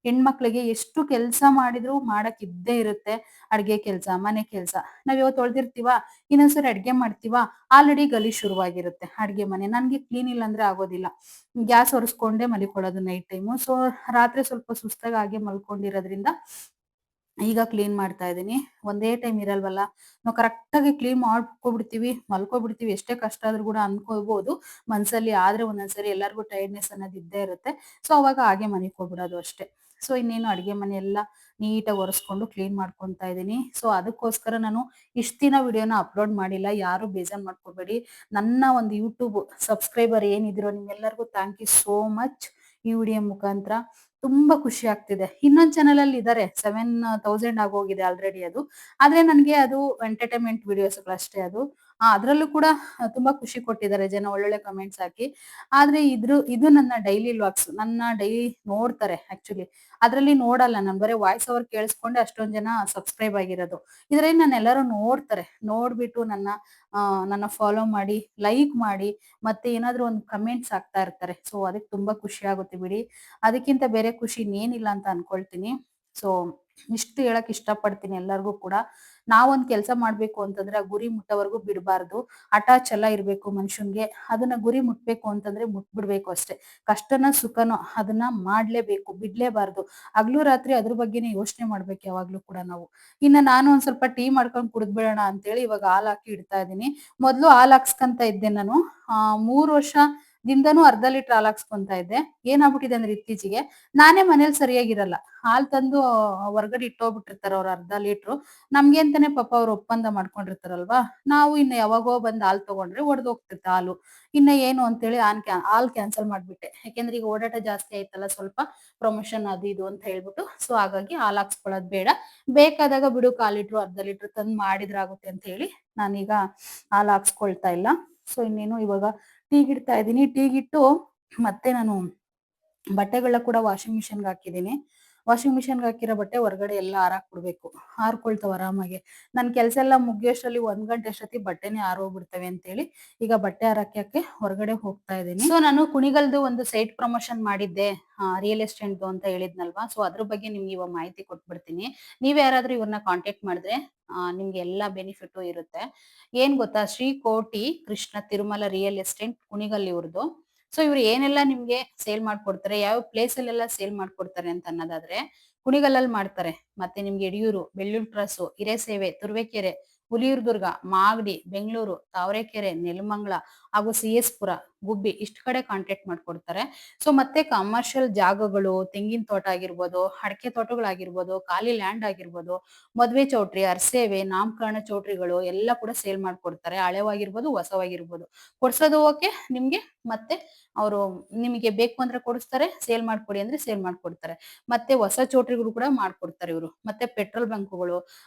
ಹೆಣ್ಮಕ್ಳಿಗೆ ಎಷ್ಟು ಕೆಲಸ ಮಾಡಿದ್ರು ಮಾಡಕ್ ಇದ್ದೇ ಇರುತ್ತೆ. ಅಡ್ಗೆ ಕೆಲ್ಸ, ಮನೆ ಕೆಲ್ಸ. ನಾವ್ ಇವತ್ತು ತೊಳ್ದಿರ್ತೀವ, ಇನ್ನೊಂದ್ಸರಿ ಅಡ್ಗೆ ಮಾಡ್ತೀವ, ಆಲ್ರೆಡಿ ಗಲೀಜ್ ಶುರುವಾಗಿರುತ್ತೆ ಅಡ್ಗೆ ಮನೆ. ನನ್ಗೆ ಕ್ಲೀನ್ ಇಲ್ಲ ಅಂದ್ರೆ ಆಗೋದಿಲ್ಲ. ಗ್ಯಾಸ್ ಒರೆಸ್ಕೊಂಡೇ ಮಲಿಕೊಳ್ಳೋದು ನೈಟ್ ಟೈಮು. ಸೊ ರಾತ್ರಿ ಸ್ವಲ್ಪ ಸುಸ್ತಾಗಿ ಹಾಗೆ ಮಲ್ಕೊಂಡಿರೋದ್ರಿಂದ ಈಗ ಕ್ಲೀನ್ ಮಾಡ್ತಾ ಇದೀನಿ. ಒಂದೇ ಟೈಮ್ ಇರಲ್ವಲ್ಲ. ನಾವು ಕರೆಕ್ಟಾಗಿ ಕ್ಲೀನ್ ಮಾಡ್ಕೊಬಿಡ್ತೀವಿ, ಮಲ್ಕೊಬಿಡ್ತೀವಿ. ಎಷ್ಟೇ ಕಷ್ಟ ಆದ್ರೂ ಕೂಡ ಅನ್ಕೋಬಹುದು ಮನ್ಸಲ್ಲಿ. ಆದ್ರೆ ಒಂದೊಂದ್ಸರಿ ಎಲ್ಲರಿಗೂ ಟೈರ್ಡ್‌ನೆಸ್ ಅನ್ನೋದು ಇದ್ದೇ ಇರುತ್ತೆ. ಸೊ ಅವಾಗ ಹಾಗೆ ಮನಿಕೋಬಿಡೋದು ಅಷ್ಟೇ. ಸೊ ಇನ್ನೇನು ಅಡ್ಗೆ ಮನೆ ಎಲ್ಲ ನೀಟಾಗಿ ಒರೆಸ್ಕೊಂಡು ಕ್ಲೀನ್ ಮಾಡ್ಕೊಂತಾ ಇದೀನಿ. ಸೊ ಅದಕ್ಕೋಸ್ಕರ ನಾನು ಇಷ್ಟ್ ದಿನ ವಿಡಿಯೋನ ಅಪ್ಲೋಡ್ ಮಾಡಿಲ್ಲ. ಯಾರು ಬೇಜಾರ್ ಮಾಡ್ಕೋಬೇಡಿ. ನನ್ನ ಒಂದು ಯೂಟ್ಯೂಬ್ ಸಬ್ಸ್ಕ್ರೈಬರ್ ಏನಿದಿರೋ ನಿಮ್ಗೆಲ್ಲರಿಗೂ ಥ್ಯಾಂಕ್ ಯು ಸೋ ಮಚ್. ಈ ವಿಡಿಯೋ ಮುಖಾಂತರ ತುಂಬಾ ಖುಷಿ ಆಗ್ತಿದೆ. ಇನ್ನೊಂದ್ ಚಾನಲ್ ಅಲ್ಲಿ ಇದಾರೆ 7000 ಆಗೋಗಿದೆ ಆಲ್ರೆಡಿ ಅದು. ಆದ್ರೆ ನನ್ಗೆ ಅದು ಎಂಟರ್‌ಟೈನ್‌ಮೆಂಟ್ ವಿಡಿಯೋಸ್‌ಗಳಷ್ಟೇ ಅದು. ಅದ್ರಲ್ಲೂ ಕೂಡ ತುಂಬಾ ಖುಷಿ ಕೊಟ್ಟಿದ್ದಾರೆ ಜನ, ಒಳ್ಳೊಳ್ಳೆ ಕಮೆಂಟ್ಸ್ ಹಾಕಿ. ಆದ್ರೆ ಇದು ನನ್ನ ಡೈಲಿ ವ್ಲಾಗ್ಸ್. ನನ್ನ ಡೈಲಿ ನೋಡ್ತಾರೆ ಆಕ್ಚುಲಿ. ಅದ್ರಲ್ಲಿ ನೋಡಲ್ಲ ನಾನು, ಬರೀ ವಾಯ್ಸ್ ಓವರ್ ಕೇಳಿಸ್ಕೊಂಡೆ ಅಷ್ಟೊಂದ್ ಜನ ಸಬ್ಸ್ಕ್ರೈಬ್ ಆಗಿರೋದು. ಇದ್ರಲ್ಲಿ ನನ್ನೆಲ್ಲರೂ ನೋಡ್ತಾರೆ. ನೋಡ್ಬಿಟ್ಟು ನನ್ನ ಫಾಲೋ ಮಾಡಿ, ಲೈಕ್ ಮಾಡಿ, ಮತ್ತೆ ಏನಾದ್ರು ಒಂದು ಕಮೆಂಟ್ಸ್ ಹಾಕ್ತಾ ಇರ್ತಾರೆ. ಸೊ ಅದಕ್ಕೆ ತುಂಬಾ ಖುಷಿ ಆಗುತ್ತೆ ಬಿಡಿ. ಅದಕ್ಕಿಂತ ಬೇರೆ ಖುಷಿ ಇನ್ನೇನಿಲ್ಲ ಅಂತ ಅನ್ಕೊಳ್ತೀನಿ. ಸೊ ಇಷ್ಟು ಹೇಳಕ್ ಇಷ್ಟಪಡ್ತೀನಿ ಎಲ್ಲರಿಗೂ ಕೂಡ. ನಾವೊಂದ್ ಕೆಲ್ಸ ಮಾಡ್ಬೇಕು ಅಂತಂದ್ರೆ ಆ ಗುರಿ ಮುಟ್ಟೋವರೆಗೂ ಬಿಡ್ಬಾರ್ದು. ಹಠ ಛಲ ಇರ್ಬೇಕು ಮನುಷ್ಯನ್ಗೆ. ಅದನ್ನ ಗುರಿ ಮುಟ್ಬೇಕು ಅಂತಂದ್ರೆ ಮುಟ್ಬಿಡ್ಬೇಕು ಅಷ್ಟೇ. ಕಷ್ಟನೋ ಸುಖನೋ ಅದನ್ನ ಮಾಡ್ಲೇಬೇಕು, ಬಿಡ್ಲೇಬಾರ್ದು. ಹಗ್ಲು ರಾತ್ರಿ ಅದ್ರ ಬಗ್ಗೆನೇ ಯೋಚನೆ ಮಾಡ್ಬೇಕು ಯಾವಾಗ್ಲೂ ಕೂಡ ನಾವು. ಇನ್ನ ನಾನು ಒಂದ್ ಸ್ವಲ್ಪ ಟೀ ಮಾಡ್ಕೊಂಡ್ ಕುಡಿದ್ಬಿಡೋಣ ಅಂತೇಳಿ ಇವಾಗ ಹಾಲ್ ಹಾಕಿ ಇಡ್ತಾ ಇದೀನಿ. ಮೊದ್ಲು ಹಾಲ್ ಹಾಕ್ಸ್ಕೊಂತ ಇದ್ದೆ ನಾನು. 3 ವರ್ಷದಿಂದನೂ ಅರ್ಧ ಲೀಟರ್ ಹಾಲ್ ಹಾಕ್ಸ್ಕೊಂತಾ ಇದ್ದೆ. ಏನಾಗ್ಬಿಟ್ಟಿದೆ ಅಂದ್ರೆ ಇತ್ತೀಚೆಗೆ ನಾನೇ ಮನೇಲಿ ಸರಿಯಾಗಿರಲ್ಲ. ಹಾಲ್ ತಂದು ಹೊರಗಡೆ ಇಟ್ಟೋಗ್ಬಿಟ್ಟಿರ್ತಾರೆ ಅವ್ರು ಅರ್ಧ ಲೀಟ್ರು. ನಮ್ಗೆ ಅಂತಾನೆ ಪಾಪ ಅವ್ರು ಒಪ್ಪಂದ ಮಾಡ್ಕೊಂಡಿರ್ತಾರಲ್ವಾ. ನಾವು ಇನ್ನು ಯಾವಾಗೋ ಬಂದ್ ಹಾಲ್ ತಗೊಂಡ್ರೆ ಒಡ್ದೋಗ್ತಿತ್ತು ಹಾಲು. ಇನ್ನ ಏನು ಅಂತೇಳಿ ಹಾಲ್ ಕ್ಯಾನ್ಸಲ್ ಮಾಡ್ಬಿಟ್ಟೆ. ಯಾಕೆಂದ್ರೆ ಈಗ ಓಡಾಟ ಜಾಸ್ತಿ ಆಯ್ತಲ್ಲ ಸ್ವಲ್ಪ, ಪ್ರಮೋಷನ್ ಅದು ಇದು ಅಂತ ಹೇಳ್ಬಿಟ್ಟು. ಸೊ ಹಾಗಾಗಿ ಹಾಲ್ ಹಾಕ್ಸ್ಕೊಳ್ಳೋದ್ ಬೇಡ. ಬೇಕಾದಾಗ ಬಿಡು 1/4 ಲೀಟ್ರು, ಅರ್ಧ ಲೀಟ್ರು ತಂದ್ ಮಾಡಿದ್ರಾಗುತ್ತೆ ಅಂತ ಹೇಳಿ ನಾನೀಗ ಹಾಲ್ ಹಾಕ್ಸ್ಕೊಳ್ತಾ ಇಲ್ಲ. ಸೊ ಇನ್ನೇನು ಇವಾಗ ಟೀಗಿಡ್ತಾ ಇದೀನಿ. ಟೀಗಿಟ್ಟು ಮತ್ತೆ ನಾನು ಬಟ್ಟೆಗಳನ್ನ ಕೂಡ ವಾಷಿಂಗ್ ಮಿಷನ್‌ಗೆ ಹಾಕಿದ್ದೀನಿ. ವಾಷಿಂಗ್ ಮಿಷನ್‌ಗೆ ಹಾಕಿರೋ ಬಟ್ಟೆ ಹೊರಗಡೆ ಎಲ್ಲ ಹಾರಾಕ್ ಬಿಡ್ಬೇಕು. ಆರ್ಕೊಳ್ತಾವೆ ಆರಾಮಾಗಿ. ನನ್ ಕೆಲ್ಸ ಎಲ್ಲ ಮುಗಿಯೋಷ್ಟರಲ್ಲಿ 1 ಗಂಟೆ ಅಷ್ಟೊತ್ತಿಗೆ ಬಟ್ಟೆನೇ ಆರೋಗ್ಬಿಡ್ತವೆ ಅಂತೇಳಿ ಈಗ ಬಟ್ಟೆ ಹಾರಾಕ್ಯಕ್ಕೆ ಹೊರಗಡೆ ಹೋಗ್ತಾ ಇದೀನಿ. ಸೊ ನಾನು ಕುಣಿಗಲ್ದು ಒಂದು ಸೈಟ್ ಪ್ರಮೋಷನ್ ಮಾಡಿದ್ದೆ. ರಿಯಲ್ ಎಸ್ಟೇಟ್‌ದು ಅಂತ ಹೇಳಿದ್ನಲ್ವಾ. ಸೊ ಅದ್ರ ಬಗ್ಗೆ ನಿಮ್ಗೆ ಇವಾಗ ಮಾಹಿತಿ ಕೊಟ್ಬಿಡ್ತೀನಿ. ನೀವ್ ಯಾರಾದ್ರೂ ಇವ್ರನ್ನ ಕಾಂಟ್ಯಾಕ್ಟ್ ಮಾಡಿದ್ರೆ ನಿಮ್ಗೆ ಎಲ್ಲಾ ಬೆನಿಫಿಟು ಇರುತ್ತೆ. ಏನ್ ಗೊತ್ತಾ, ಶ್ರೀ ಕೋಟಿ ಕೃಷ್ಣ ತಿರುಮಲ ರಿಯಲ್ ಎಸ್ಟೇಟ್ ಕುಣಿಗಲ್ ಇವ್ರದ್ದು. ಸೊ ಇವ್ರು ಏನೆಲ್ಲ ನಿಮ್ಗೆ ಸೇಲ್ ಮಾಡ್ಕೊಡ್ತಾರೆ, ಯಾವ ಪ್ಲೇಸ್ ಅಲ್ಲೆಲ್ಲ ಸೇಲ್ ಮಾಡ್ಕೊಡ್ತಾರೆ ಅಂತ ಅನ್ನೋದಾದ್ರೆ, ಕುಣಿಗಲ್ಲಲ್ಲಿ ಮಾಡ್ತಾರೆ. ಮತ್ತೆ ನಿಮ್ಗೆ ಯಡಿಯೂರು, ಬೆಳ್ಳೂರು ಕ್ರಾಸು, ಹಿರೇಸೇವೆ, ತುರುವೇಕೆರೆ, ಹುಲಿಯೂರ್ದುರ್ಗ, ಮಾಗಡಿ, ಬೆಂಗಳೂರು, ತಾವರೆಕೆರೆ, ನೆಲಮಂಗಲ ಹಾಗೂ CS ಪುರ, ಗುಬ್ಬಿ ಇಷ್ಟು ಕಡೆ ಕಾಂಟ್ಯಾಕ್ಟ್ ಮಾಡ್ಕೊಡ್ತಾರೆ. ಸೊ ಮತ್ತೆ ಕಮರ್ಷಿಯಲ್ ಜಾಗಗಳು, ತೆಂಗಿನ ತೋಟ ಆಗಿರ್ಬೋದು, ಅಡಕೆ ತೋಟಗಳಾಗಿರ್ಬೋದು, ಖಾಲಿ ಲ್ಯಾಂಡ್ ಆಗಿರ್ಬೋದು, ಮದ್ವೆ ಚೌಟ್ರಿ, ಅರ್ಸೇವೆ, ನಾಮಕರಣ ಚೌಟ್ರಿಗಳು ಎಲ್ಲ ಕೂಡ ಸೇಲ್ ಮಾಡ್ಕೊಡ್ತಾರೆ. ಹಳೆವಾಗಿರ್ಬೋದು, ಹೊಸವಾಗಿರ್ಬೋದು. ಕೊಡ್ಸೋದು ಓಕೆ ನಿಮ್ಗೆ. ಮತ್ತೆ ಅವರು ನಿಮಗೆ ಬೇಕು ಅಂದ್ರೆ ಕೊಡಿಸ್ತಾರೆ, ಸೇಲ್ ಮಾಡ್ಕೊಡಿ ಅಂದ್ರೆ ಸೇಲ್ ಮಾಡ್ಕೊಡ್ತಾರೆ. ಮತ್ತೆ ಹೊಸ ಚೌಟ್ರಿಗಳು ಕೂಡ ಮಾಡ್ಕೊಡ್ತಾರೆ ಇವರು. ಮತ್ತೆ ಪೆಟ್ರೋಲ್ ಬಂಕ್‌ಗಳು,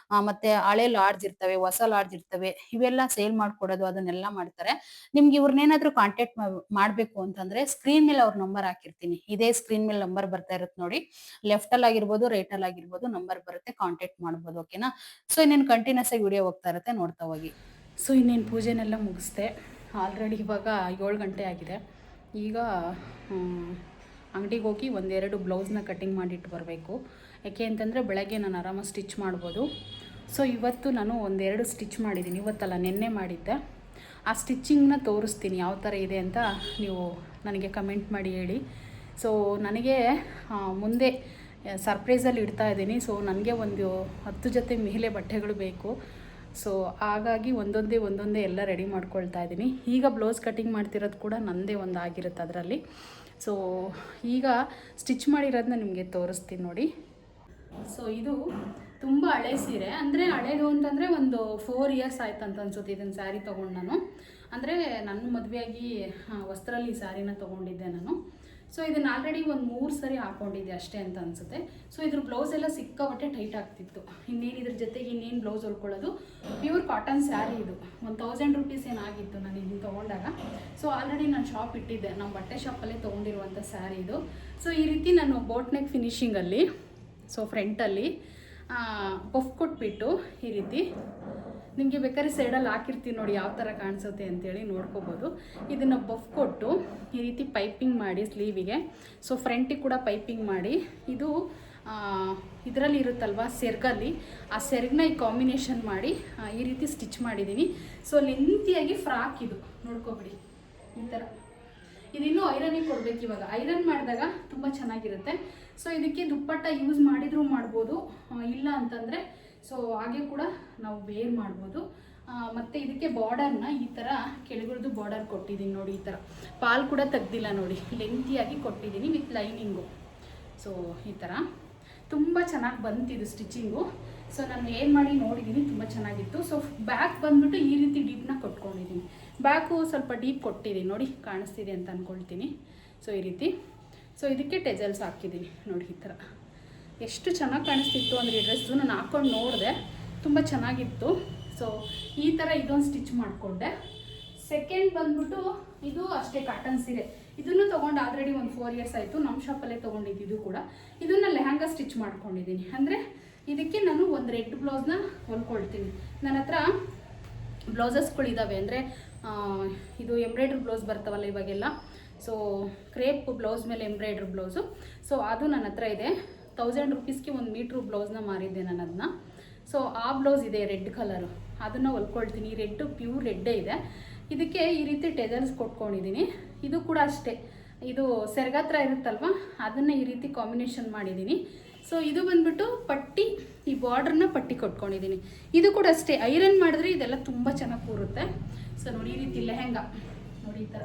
ಮತ್ತೆ ಹಳೆ ಲಾಡ್ಜ್ ಇರ್ತವೆ, ಹೊಸ ಲಾಡ್ಜ್ ಇರ್ತವೆ. ಇವೆಲ್ಲ ಸೇಲ್ ಮಾಡ್ಕೊಡೋದು ಅದನ್ನೆಲ್ಲ ಮಾಡ್ತಾರೆ. ನಿಮ್ಗೆ ಇವ್ರನ್ನೇನಾದ್ರೂ ಕಾಂಟ್ಯಾಕ್ಟ್ ಮಾಡ್ಬೇಕು ಅಂತಂದ್ರೆ ಸ್ಕ್ರೀನ್ ಮೇಲೆ ಅವ್ರ ನಂಬರ್ ಹಾಕಿರ್ತೀನಿ. ಇದೇ ಸ್ಕ್ರೀನ್ ಮೇಲೆ ನಂಬರ್ ಬರ್ತಾ ಇರುತ್ತೆ ನೋಡಿ. ಲೆಫ್ಟ್ ಅಲ್ಲಿ ಆಗಿರ್ಬೋದು, ರೈಟ್ ಅಲ್ಲಿ ಆಗಿರ್ಬೋದು ನಂಬರ್ ಬರುತ್ತೆ, ಕಾಂಟ್ಯಾಕ್ಟ್ ಮಾಡ್ಬೋದು. ಓಕೆನಾ. ಸೊ ಇನ್ನೇನು ಕಂಟಿನ್ಯೂಸ್ ಆಗಿ ವಿಡಿಯೋ ಹೋಗ್ತಾ ಇರುತ್ತೆ, ನೋಡ್ತಾ ಹೋಗಿ. ಸೊ ಇನ್ನೇನು ಪೂಜೆನೆಲ್ಲ ಮುಗಿಸ್ದೆ. ಆಲ್ರೆಡಿ ಇವಾಗ 7 ಗಂಟೆ ಆಗಿದೆ. ಈಗ ಅಂಗಡಿಗೆ ಹೋಗಿ ಒಂದೆರಡು ಬ್ಲೌಸ್ನ ಕಟ್ಟಿಂಗ್ ಮಾಡಿಟ್ಟು ಬರಬೇಕು. ಯಾಕೆ ಅಂತಂದರೆ ಬೆಳಗ್ಗೆ ನಾನು ಆರಾಮಾಗಿ ಸ್ಟಿಚ್ ಮಾಡ್ಬೋದು. ಸೊ ಇವತ್ತು ನಾನು ಒಂದೆರಡು ಸ್ಟಿಚ್ ಮಾಡಿದ್ದೀನಿ, ಇವತ್ತಲ್ಲ ನೆನ್ನೆ ಮಾಡಿದ್ದೆ. ಆ ಸ್ಟಿಚ್ಚಿಂಗ್ನ ತೋರಿಸ್ತೀನಿ ಯಾವ ಥರ ಇದೆ ಅಂತ ನೀವು ನನಗೆ ಕಮೆಂಟ್ ಮಾಡಿ ಹೇಳಿ. ಸೊ ನನಗೆ ಮುಂದೆ ಸರ್ಪ್ರೈಸಲ್ಲಿ ಇಡ್ತಾ ಇದ್ದೀನಿ. ಸೊ ನನಗೆ ಒಂದು 10 ಜೊತೆ ಮೇಲೆ ಬಟ್ಟೆಗಳು ಬೇಕು. ಸೊ ಹಾಗಾಗಿ ಒಂದೊಂದೇ ಎಲ್ಲ ರೆಡಿ ಮಾಡ್ಕೊಳ್ತಾ ಇದ್ದೀನಿ. ಈಗ ಬ್ಲೌಸ್ ಕಟ್ಟಿಂಗ್ ಮಾಡ್ತಿರೋದು ಕೂಡ ನನ್ನದೇ ಒಂದು ಆಗಿರುತ್ತೆ ಅದರಲ್ಲಿ. ಸೊ ಈಗ ಸ್ಟಿಚ್ ಮಾಡಿರೋದನ್ನ ನಿಮಗೆ ತೋರಿಸ್ತೀನಿ ನೋಡಿ. ಸೊ ಇದು ತುಂಬ ಹಳೆ ಸೀರೆ, ಅಂದರೆ ಹಳೇದು ಅಂತಂದರೆ ಒಂದು 4 ಇಯರ್ಸ್ ಆಯ್ತು ಅಂತ ಅನ್ಸುತ್ತೆ ಇದನ್ನು ಸ್ಯಾರಿ ತೊಗೊಂಡು ನಾನು. ಅಂದರೆ ನನ್ನ ಮದುವೆಯಾಗಿ ವಸ್ತ್ರಲ್ಲಿ ಈ ಸ್ಯಾರಿನ ತೊಗೊಂಡಿದ್ದೆ ನಾನು. ಸೊ ಇದನ್ನು ಆಲ್ರೆಡಿ ಒಂದು 3 ಸರಿ ಹಾಕ್ಕೊಂಡಿದ್ದೆ ಅಷ್ಟೇ ಅಂತ ಅನಿಸುತ್ತೆ. ಸೊ ಇದ್ರ ಬ್ಲೌಸ್ ಎಲ್ಲ ಸಿಕ್ಕಾಪಟ್ಟೆ ಟೈಟ್ ಆಗ್ತಿತ್ತು. ಇನ್ನೇನು ಇದ್ರ ಜೊತೆಗೆ ಇನ್ನೇನು ಬ್ಲೌಸ್ ಹೊಲ್ಕೊಳ್ಳೋದು. ಪ್ಯೂರ್ ಕಾಟನ್ ಸ್ಯಾರಿ ಇದು, 1000 ರೂಪೀಸ್ ಏನಾಗಿತ್ತು ನಾನು ಇದನ್ನು ತೊಗೊಂಡಾಗ. ಸೊ ಆಲ್ರೆಡಿ ನಾನು ಶಾಪ್ ಇಟ್ಟಿದ್ದೆ, ನಮ್ಮ ಬಟ್ಟೆ ಶಾಪಲ್ಲೇ ತೊಗೊಂಡಿರುವಂಥ ಸ್ಯಾರಿ ಇದು. ಸೊ ಈ ರೀತಿ ನಾನು ಬೋಟ್ ನೆಕ್ ಫಿನಿಷಿಂಗಲ್ಲಿ, ಸೊ ಫ್ರಂಟಲ್ಲಿ ಪಫ್ ಕೊಟ್ಬಿಟ್ಟು ಈ ರೀತಿ ನಿಮಗೆ ಬೇಕಾದ್ರೆ ಸೈಡಲ್ಲಿ ಹಾಕಿರ್ತೀನಿ ನೋಡಿ ಯಾವ ಥರ ಕಾಣಿಸುತ್ತೆ ಅಂತೇಳಿ ನೋಡ್ಕೋಬೋದು. ಇದನ್ನು ಬಫ್ ಕೊಟ್ಟು ಈ ರೀತಿ ಪೈಪಿಂಗ್ ಮಾಡಿ ಸ್ಲೀವಿಗೆ, ಸೊ ಫ್ರಂಟಿಗೆ ಕೂಡ ಪೈಪಿಂಗ್ ಮಾಡಿ, ಇದು ಇದರಲ್ಲಿ ಇರುತ್ತಲ್ವ ಸೆರ್ಗಲ್ಲಿ, ಆ ಸೆರ್ಗನ್ನ ಈ ಕಾಂಬಿನೇಷನ್ ಮಾಡಿ ಈ ರೀತಿ ಸ್ಟಿಚ್ ಮಾಡಿದ್ದೀನಿ. ಸೊ ಲೆಂತಿಯಾಗಿ ಫ್ರಾಕ್ ಇದು ನೋಡ್ಕೊಬಿಡಿ ಈ ಥರ. ಇದಿನ್ನೂ ಐರನಿಗೆ ಕೊಡಬೇಕು. ಇವಾಗ ಐರನ್ ಮಾಡಿದಾಗ ತುಂಬ ಚೆನ್ನಾಗಿರುತ್ತೆ. ಸೊ ಇದಕ್ಕೆ ದುಪ್ಪಟ್ಟ ಯೂಸ್ ಮಾಡಿದರೂ ಮಾಡ್ಬೋದು, ಇಲ್ಲ ಅಂತಂದರೆ ಸೊ ಹಾಗೆ ಕೂಡ ನಾವು ವೇರ್ ಮಾಡ್ಬೋದು. ಮತ್ತು ಇದಕ್ಕೆ ಬಾರ್ಡರ್ನ ಈ ಥರ ಕೆಳಗಡೆ ಬಾರ್ಡರ್ ಕೊಟ್ಟಿದ್ದೀನಿ ನೋಡಿ. ಈ ಥರ ಪಾಲ್ ಕೂಡ ತೆಗ್ದಿಲ್ಲ ನೋಡಿ, ಲೆಂತಿಯಾಗಿ ಕೊಟ್ಟಿದ್ದೀನಿ ವಿತ್ ಲೈನಿಂಗು. ಸೊ ಈ ಥರ ತುಂಬ ಚೆನ್ನಾಗಿ ಬಂತಿದ್ದು ಸ್ಟಿಚಿಂಗು. ಸೊ ನಾನು ಏನು ಮಾಡಿ ನೋಡಿದ್ದೀನಿ, ತುಂಬ ಚೆನ್ನಾಗಿತ್ತು. ಸೊ ಬ್ಯಾಕ್ ಬಂದುಬಿಟ್ಟು ಈ ರೀತಿ ಡೀಪ್ನ ಕೊಟ್ಕೊಂಡಿದ್ದೀನಿ. ಬ್ಯಾಕು ಸ್ವಲ್ಪ ಡೀಪ್ ಕೊಟ್ಟಿದ್ದೀನಿ ನೋಡಿ, ಕಾಣಿಸ್ತಿದೆ ಅಂತ ಅಂದ್ಕೊಳ್ತೀನಿ. ಸೊ ಈ ರೀತಿ. ಸೊ ಇದಕ್ಕೆ ಟೆಜಲ್ಸ್ ಹಾಕಿದ್ದೀನಿ ನೋಡಿ ಈ ಥರ. ಎಷ್ಟು ಚೆನ್ನಾಗಿ ಕಾಣಿಸ್ತಿತ್ತು ಅಂದರೆ ಈ ಡ್ರೆಸ್ಸು ನಾನು ಹಾಕ್ಕೊಂಡು ನೋಡಿದೆ, ತುಂಬ ಚೆನ್ನಾಗಿತ್ತು. ಸೊ ಈ ಥರ ಇದೊಂದು ಸ್ಟಿಚ್ ಮಾಡಿಕೊಂಡೆ. ಸೆಕೆಂಡ್ ಬಂದ್ಬಿಟ್ಟು ಇದು ಅಷ್ಟೇ ಕಾಟನ್ ಸೀರೆ. ಇದನ್ನು ತೊಗೊಂಡು ಆಲ್ರೆಡಿ ಒಂದು 4 ಇಯರ್ಸ್ ಆಯಿತು, ನಮ್ಮ ಶಾಪಲ್ಲೇ ತೊಗೊಂಡಿದ್ದು. ಇದು ಕೂಡ ಇದನ್ನು ಲೆಹಂಗಾ ಸ್ಟಿಚ್ ಮಾಡ್ಕೊಂಡಿದ್ದೀನಿ. ಅಂದರೆ ಇದಕ್ಕೆ ನಾನು ಒಂದು ರೆಡ್ ಬ್ಲೌಸ್ನ ಹೊಲ್ಕೊಳ್ತೀನಿ. ನನ್ನ ಹತ್ರ ಬ್ಲೌಸಸ್ಗಳಿದ್ದಾವೆ, ಅಂದರೆ ಇದು ಎಂಬ್ರಾಯ್ಡ್ರಿ ಬ್ಲೌಸ್ ಬರ್ತಾವಲ್ಲ ಇವಾಗೆಲ್ಲ. ಸೊ ಕ್ರೇಪ್ ಬ್ಲೌಸ್ ಮೇಲೆ ಎಂಬ್ರಾಯ್ಡ್ರಿ ಬ್ಲೌಸು, ಸೊ ಅದು ನನ್ನ ಹತ್ರ ಇದೆ. 1000 ರೂಪೀಸ್ಗೆ 1 ಮೀಟ್ರ್ ಬ್ಲೌಸ್ನ ಮಾರಿದ್ದೆ ನಾನು ಅದನ್ನ. ಸೊ ಆ ಬ್ಲೌಸ್ ಇದೆ ರೆಡ್ ಕಲರು, ಅದನ್ನು ಹೊಲ್ಕೊಳ್ತೀನಿ. ರೆಡ್ ಪ್ಯೂರ್ ರೆಡ್ಡೇ ಇದೆ. ಇದಕ್ಕೆ ಈ ರೀತಿ ಟೆಜಲ್ಸ್ ಕೊಟ್ಕೊಂಡಿದ್ದೀನಿ. ಇದು ಕೂಡ ಅಷ್ಟೇ, ಇದು ಸೆರ್ಗತ್ರ ಇರುತ್ತಲ್ವ, ಅದನ್ನು ಈ ರೀತಿ ಕಾಂಬಿನೇಷನ್ ಮಾಡಿದ್ದೀನಿ. ಸೊ ಇದು ಬಂದ್ಬಿಟ್ಟು ಪಟ್ಟಿ, ಈ ಬಾರ್ಡ್ರನ್ನ ಪಟ್ಟಿ ಕೊಟ್ಕೊಂಡಿದ್ದೀನಿ. ಇದು ಕೂಡ ಅಷ್ಟೇ, ಐರನ್ ಮಾಡಿದ್ರೆ ಇದೆಲ್ಲ ತುಂಬ ಚೆನ್ನಾಗಿ ಕೂರುತ್ತೆ. ಸೊ ನೋಡಿ ಈ ರೀತಿ ಲೆಹಂಗಾ ನೋಡಿ ಈ ಥರ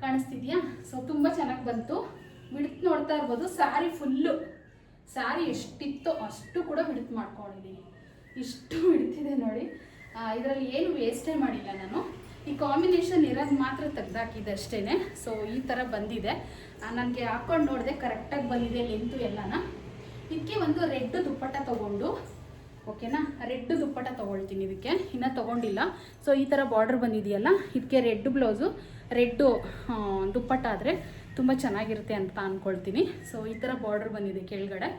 ಕಾಣಿಸ್ತಿದ್ಯಾ. ಸೊ ತುಂಬ ಚೆನ್ನಾಗಿ ಬಂತು. ಬಿಡ್ತು ನೋಡ್ತಾ ಇರ್ಬೋದು. ಸ್ಯಾರಿ ಫುಲ್ಲು, ಸ್ಯಾರಿ ಎಷ್ಟಿತ್ತೋ ಅಷ್ಟು ಕೂಡ ಬಿಡ್ತು ಮಾಡ್ಕೊಂಡಿದ್ದೀನಿ. ಇಷ್ಟು ಬಿಡ್ತಿದೆ ನೋಡಿ. ಇದರಲ್ಲಿ ಏನು ವೇಸ್ಟೇ ಮಾಡಿಲ್ಲ ನಾನು. ಈ ಕಾಂಬಿನೇಷನ್ ಇರೋದು ಮಾತ್ರ ತೆಗ್ದಾಕಿದ್ದೆ ಅಷ್ಟೇ. ಸೊ ಈ ಥರ ಬಂದಿದೆ. ನನಗೆ ಹಾಕ್ಕೊಂಡು ನೋಡಿದೆ, ಕರೆಕ್ಟಾಗಿ ಬಂದಿದೆ ಲೆಂತು ಎಲ್ಲನ. ಇದಕ್ಕೆ ಒಂದು ರೆಡ್ ದುಪ್ಪಟ್ಟ ತೊಗೊಂಡು, ಓಕೆನಾ, ರೆಡ್ ದುಪ್ಪಟ್ಟ ತೊಗೊಳ್ತೀನಿ. ಇದಕ್ಕೆ ಇನ್ನೂ ತೊಗೊಂಡಿಲ್ಲ. ಸೊ ಈ ಥರ ಬಾರ್ಡ್ರ್ ಬಂದಿದೆಯಲ್ಲ, ಇದಕ್ಕೆ ರೆಡ್ ಬ್ಲೌಸು, ರೆಡ್ಡು ದುಪ್ಪಟ್ಟ ಆದರೆ ತುಂಬ ಚೆನ್ನಾಗಿರುತ್ತೆ ಅಂತ ಅಂದ್ಕೊಳ್ತೀನಿ. ಸೊ ಈ ಥರ ಬಾರ್ಡ್ರ್ ಬಂದಿದೆ ಕೆಳಗಡೆ.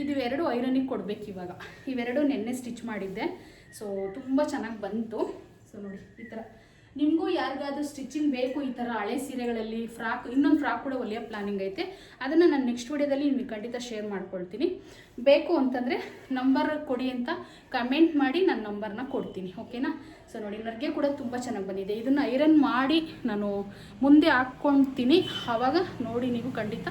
ಇವೆರಡು ಐರನಿಗೆ ಕೊಡಬೇಕು ಇವಾಗ. ಇವೆರಡು ನೆನ್ನೆ ಸ್ಟಿಚ್ ಮಾಡಿದ್ದೆ. ಸೊ ತುಂಬ ಚೆನ್ನಾಗಿ ಬಂತು. ಸೊ ನೋಡಿ ಈ ಥರ. ನಿಮಗೂ ಯಾರಿಗಾದ್ರೂ ಸ್ಟಿಚಿಂಗ್ ಬೇಕು ಈ ಥರ ಹಳೆ ಸೀರೆಗಳಲ್ಲಿ, ಫ್ರಾಕ್, ಇನ್ನೊಂದು ಫ್ರಾಕ್ ಕೂಡ ಹೊಲಿಯೋ ಪ್ಲಾನಿಂಗ್ ಐತೆ. ಅದನ್ನು ನಾನು ನೆಕ್ಸ್ಟ್ ವಿಡಿಯೋದಲ್ಲಿ ನಿಮಗೆ ಖಂಡಿತ ಶೇರ್ ಮಾಡ್ಕೊಳ್ತೀನಿ. ಬೇಕು ಅಂತಂದರೆ ನಂಬರ್ ಕೊಡಿ ಅಂತ ಕಮೆಂಟ್ ಮಾಡಿ ನಾನು ನಂಬರ್ನ ಕೊಡ್ತೀನಿ, ಓಕೆನಾ. ಸೊ ನೋಡಿ ನರ್ಗೆ ಕೂಡ ತುಂಬ ಚೆನ್ನಾಗಿ ಬಂದಿದೆ. ಇದನ್ನು ಐರನ್ ಮಾಡಿ ನಾನು ಮುಂದೆ ಹಾಕ್ಕೊಳ್ತೀನಿ, ಆವಾಗ ನೋಡಿ ನೀವು ಖಂಡಿತ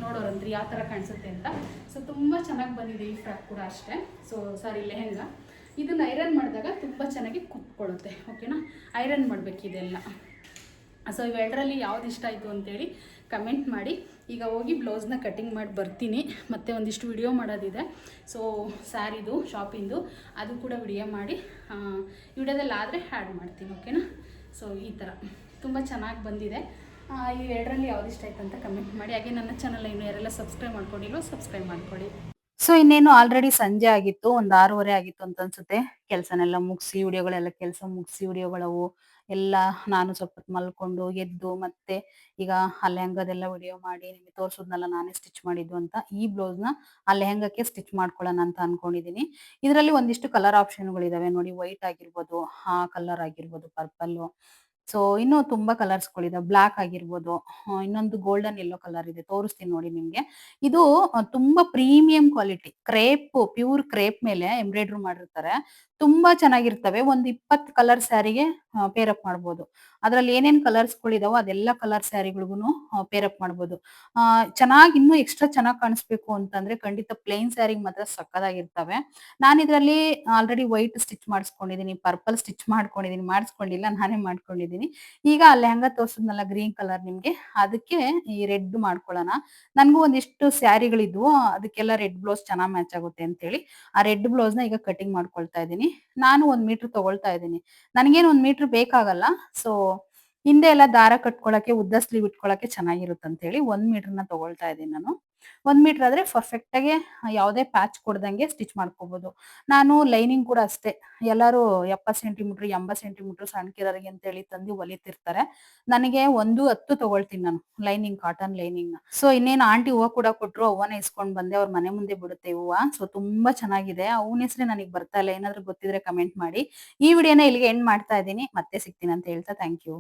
ನೋಡೋರಂತ್ರಿ ಯಾವ ಥರ ಕಾಣಿಸುತ್ತೆ ಅಂತ. ಸೊ ತುಂಬ ಚೆನ್ನಾಗಿ ಬಂದಿದೆ ಈ ಫ್ರಾಕ್ ಕೂಡ ಅಷ್ಟೇ. So sorry lehenga. ಇದನ್ನು ಐರನ್ ಮಾಡಿದಾಗ ತುಂಬ ಚೆನ್ನಾಗಿ ಕುತ್ಕೊಳ್ಳುತ್ತೆ, ಓಕೆನಾ. ಐರನ್ ಮಾಡಬೇಕು ಇದೆಲ್ಲ. ಸೊ ಇವೆರಡರಲ್ಲಿ ಯಾವ್ದು ಇಷ್ಟ ಆಯಿತು ಅಂತೇಳಿ ಕಮೆಂಟ್ ಮಾಡಿ. ಈಗ ಹೋಗಿ ಬ್ಲೌಸ್ನ ಕಟ್ಟಿಂಗ್ ಮಾಡಿ ಬರ್ತೀನಿ. ಮತ್ತು ಒಂದಿಷ್ಟು ವಿಡಿಯೋ ಮಾಡೋದಿದೆ. ಸೊ ಸ್ಯಾರಿದು ಶಾಪಿಂದು ಅದು ಕೂಡ ವಿಡಿಯೋ ಮಾಡಿ ವಿಡಿಯೋದಲ್ಲಿ ಆದರೆ ಆ್ಯಡ್ ಮಾಡ್ತೀನಿ, ಓಕೆನಾ. ಸೊ ಈ ಥರ ತುಂಬ ಚೆನ್ನಾಗಿ ಬಂದಿದೆ. ಈ ಎರಡರಲ್ಲಿ ಯಾವ್ದು ಇಷ್ಟ ಆಯ್ತು ಅಂತ ಕಮೆಂಟ್ ಮಾಡಿ. ಹಾಗೆ ನನ್ನ ಚಾನಲ್ ಇನ್ನು ಯಾರೆಲ್ಲ ಸಬ್ಸ್ಕ್ರೈಬ್ ಮಾಡ್ಕೊಂಡಿಲ್ವೋ ಸಬ್ಸ್ಕ್ರೈಬ್ ಮಾಡ್ಕೊಳ್ಳಿ. ಸೊ ಇನ್ನೇನು ಆಲ್ರೆಡಿ ಸಂಜೆ ಆಗಿತ್ತು, ಒಂದು 6:30 ಆಗಿತ್ತು ಅಂತ ಅನ್ಸುತ್ತೆ. ಕೆಲಸನೆಲ್ಲ ಮುಗಿಸಿ, ಕೆಲಸ ಮುಗಿಸಿ, ವಿಡಿಯೋಗಳವು ಎಲ್ಲ ನಾನು ಸ್ವಲ್ಪ ಹೊತ್ತು ಮಲ್ಕೊಂಡು ಎದ್ದು ಮತ್ತೆ ಈಗ ಆ ಲೆಹಂಗಾದೆಲ್ಲ ವಿಡಿಯೋ ಮಾಡಿ ನಿಮಗೆ ತೋರಿಸೋದ್ನೆಲ್ಲ ನಾನೇ ಸ್ಟಿಚ್ ಮಾಡಿದ್ದು ಅಂತ. ಈ ಬ್ಲೌಸ್ನ ಆ ಲೆಹಂಗಕ್ಕೆ ಸ್ಟಿಚ್ ಮಾಡ್ಕೊಳ್ಳೋಣ ಅಂತ ಅನ್ಕೊಂಡಿದ್ದೀನಿ. ಇದರಲ್ಲಿ ಒಂದಿಷ್ಟು ಕಲರ್ ಆಪ್ಷನ್ಗಳಿದಾವೆ ನೋಡಿ. ವೈಟ್ ಆಗಿರ್ಬೋದು, ಆ ಕಲರ್ ಆಗಿರ್ಬೋದು, ಪರ್ಪಲ್ಲು, ಸೊ ಇನ್ನೂ ತುಂಬಾ ಕಲರ್ಸ್‌ಗಳಿದಾವೆ. ಬ್ಲಾಕ್ ಆಗಿರ್ಬೋದು, ಇನ್ನೊಂದು ಗೋಲ್ಡನ್ ಯೆಲ್ಲೋ ಕಲರ್ ಇದೆ. ತೋರಿಸ್ತೀನಿ ನೋಡಿ ನಿಮ್ಗೆ. ಇದು ತುಂಬಾ ಪ್ರೀಮಿಯಂ ಕ್ವಾಲಿಟಿ. ಪ್ಯೂರ್ ಕ್ರೇಪ್ ಮೇಲೆ ಎಂಬ್ರಾಯ್ಡರಿ ಮಾಡಿರ್ತಾರೆ. ತುಂಬಾ ಚೆನ್ನಾಗಿರ್ತವೆ. ಒಂದು 20 ಕಲರ್ ಸ್ಯಾರಿಗೆ ಪೇರ್ ಅಪ್ ಮಾಡ್ಬೋದು. ಅದ್ರಲ್ಲಿ ಏನೇನ್ ಕಲರ್ಸ್‌ಗಳಿದಾವೋ ಅದೆಲ್ಲ ಕಲರ್ ಸ್ಯಾರಿಗಳಿಗೂನು ಪೇರ್ ಅಪ್ ಮಾಡ್ಬೋದು. ಚೆನ್ನಾಗಿ ಇನ್ನೂ ಎಕ್ಸ್ಟ್ರಾ ಚೆನ್ನಾಗಿ ಕಾಣಿಸ್ಬೇಕು ಅಂತಂದ್ರೆ ಖಂಡಿತ ಪ್ಲೇನ್ ಸ್ಯಾರಿಗೆ ಮಾತ್ರ ಸಕ್ಕತ್ತಾಗಿರ್ತವೆ. ನಾನಿದ್ರಲ್ಲಿ ಆಲ್ರೆಡಿ ವೈಟ್ ಸ್ಟಿಚ್ ಮಾಡಿಸ್ಕೊಂಡಿದೀನಿ, ಪರ್ಪಲ್ ಸ್ಟಿಚ್ ಮಾಡ್ಕೊಂಡಿದೀನಿ. ಮಾಡಿಸ್ಕೊಂಡಿಲ್ಲ, ನಾನೇ ಮಾಡ್ಕೊಂಡಿದೀನಿ. ಈಗ ಆ ಲೆಹಂಗಾ ತೋರ್ಸಿದ್ನಲ್ಲ ಗ್ರೀನ್ ಕಲರ್ ನಿಮ್ಗೆ, ಅದಕ್ಕೆ ಈ ರೆಡ್ ಮಾಡ್ಕೊಳ್ಳೋಣ. ನನ್ಗೂ ಒಂದಿಷ್ಟು ಸ್ಯಾರಿಗಳಿದ್ವು. ಅದಕ್ಕೆಲ್ಲ ರೆಡ್ ಬ್ಲೌಸ್ ಚೆನ್ನಾಗ್ ಮ್ಯಾಚ್ ಆಗುತ್ತೆ ಅಂತೇಳಿ, ಆ ರೆಡ್ ಬ್ಲೌಸ್‌ನ ಈಗ ಕಟಿಂಗ್ ಮಾಡ್ಕೊಳ್ತಾ ಇದೀನಿ. ನಾನು 1 ಮೀಟರ್ ತಗೊಳ್ತಾ ಇದೀನಿ. ನನಗೇನು 1 ಮೀಟರ್ ಬೇಕಾಗಲ್ಲ. ಸೊ, ಹಿಂದೆ ಎಲ್ಲ ದಾರ ಕಟ್ಕೊಳಕ್ಕೆ, ಉದ್ದ ಸ್ಲೀವ್ ಇಟ್ಕೊಳಕ್ಕೆ ಚೆನ್ನಾಗಿರುತ್ತಂತೇಳಿ 1 ಮೀಟರ್‌ನ ತಗೊಳ್ತಾ ಇದೀನಿ ನಾನು. 1 ಮೀಟರ್ ಆದ್ರೆ ಪರ್ಫೆಕ್ಟ್ ಆಗಿ ಯಾವುದೇ ಪ್ಯಾಚ್ ಕೊಡ್ದಂಗೆ ಸ್ಟಿಚ್ ಮಾಡ್ಕೋಬಹುದು. ನಾನು ಲೈನಿಂಗ್ ಕೂಡ ಅಷ್ಟೇ. ಎಲ್ಲರೂ 70 ಸೆಂಟಿಮೀಟರ್, 80 ಸೆಂಟಿಮೀಟರ್ ಸಣ್ಣಕಿರೋರಿಗೆ ಅಂತೇಳಿ ತಂದು ಹೊಲಿತಿರ್ತಾರೆ. ನನಗೆ 1:10 ತಗೊಳ್ತೀನಿ ನಾನು ಲೈನಿಂಗ್, ಕಾಟನ್ ಲೈನಿಂಗ್‌ನ. ಸೊ, ಇನ್ನೇನು ಆಂಟಿ ಹೂವ ಕೂಡ ಕೊಟ್ರು. ಹೂವನ ಇಸ್ಕೊಂಡ್ ಬಂದೆ. ಅವ್ರ ಮನೆ ಮುಂದೆ ಬಿಡುತ್ತೆ ಹೂವ. ಸೊ, ತುಂಬಾ ಚೆನ್ನಾಗಿದೆ. ಆ ಹೂವಿನ ಹೆಸರೇ ನನಗೆ ಬರ್ತಾ ಇಲ್ಲ. ಏನಾದ್ರು ಗೊತ್ತಿದ್ರೆ ಕಮೆಂಟ್ ಮಾಡಿ. ಈ ವಿಡಿಯೋನ ಇಲ್ಲಿಗೆ ಎಂಡ್ ಮಾಡ್ತಾ ಇದ್ದೀನಿ. ಮತ್ತೆ ಸಿಗ್ತೀನಿ ಅಂತ ಹೇಳ್ತಾ ಥ್ಯಾಂಕ್ ಯು.